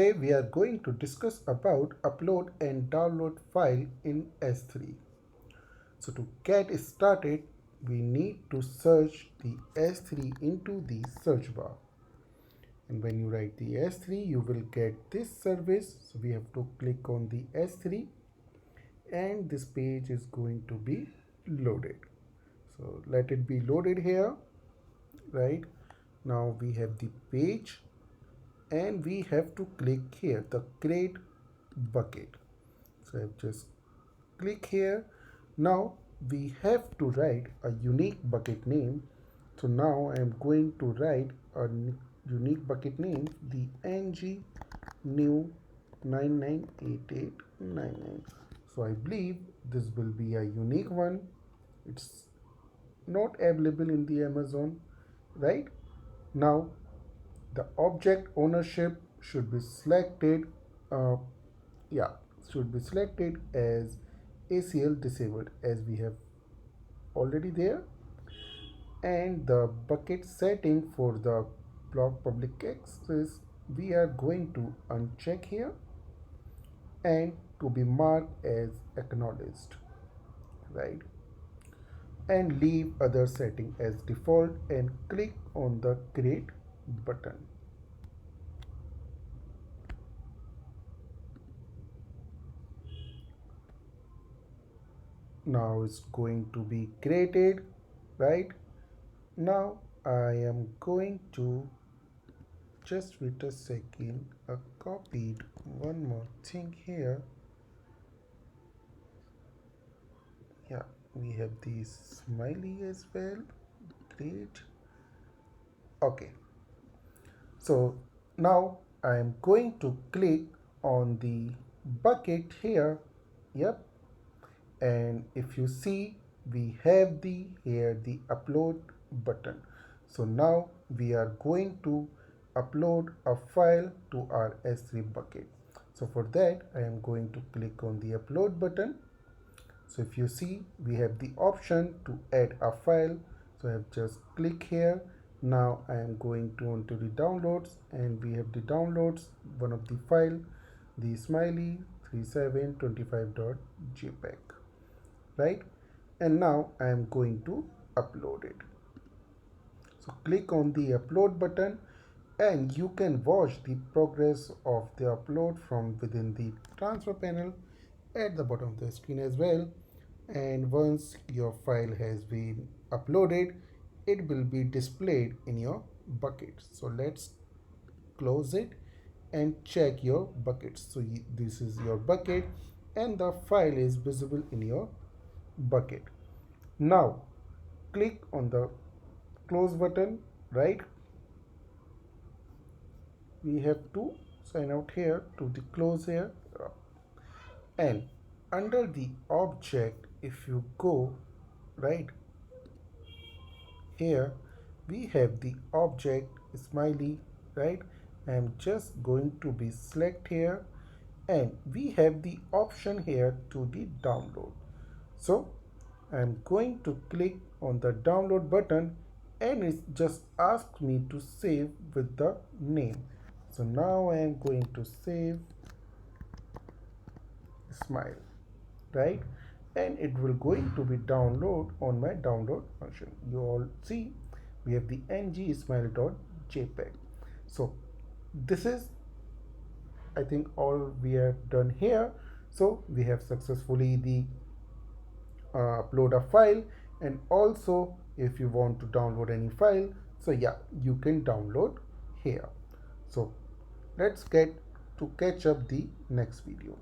Today we are going to discuss about upload and download file in S3. So to get started, we need to search the S3 into the search bar. And when you write the S3, you will get this service. So we have to click on the S3 and this page is going to be loaded. So let it be loaded here, right? Now we have the page and we have to click here the create bucket. So I just click here. Now we have to write a unique bucket name. So now I am going to write a unique bucket name, the ng new 998899. So I believe this will be a unique one. It's not available in the Amazon, right? Now the object ownership should be selected should be selected as ACL disabled, as we have already there, and the bucket setting for the block public access we are going to uncheck here and to be marked as acknowledged, right, and leave other setting as default and click on the create button. Now it's going to be created, right? Now I am going to just wait a second. I copied one more thing here. Yeah, we have the smiley as well. Great. Okay, so now I am going to click on the bucket here. Yep, and if you see, we have the here the upload button. So now we are going to upload a file to our S3 bucket. So for that I am going to click on the upload button. So if you see, we have the option to add a file. So I have just click here. Now I am going to onto the downloads, and we have the downloads, one of the file, the smiley 3725.jpg, right? And now I am going to upload it. So click on the upload button and you can watch the progress of the upload from within the transfer panel at the bottom of the screen as well. And once your file has been uploaded, it will be displayed in your bucket. So let's close it and check your buckets. So this is your bucket and the file is visible in your bucket. Now click on the close button, right? We have to sign out here to the close here, and under the object, if you go right here, we have the object smiley, right? I am just going to be select here, and we have the option here to the download. So I am going to click on the download button and it just asks me to save with the name. So now I am going to save smile, right, and it will going to be download on my download function. You all see we have the ng smile.jpg. So this is, I think, all we have done here. So we have successfully the upload a file, and also if you want to download any file, so yeah, you can download here. So let's get to catch up the next video.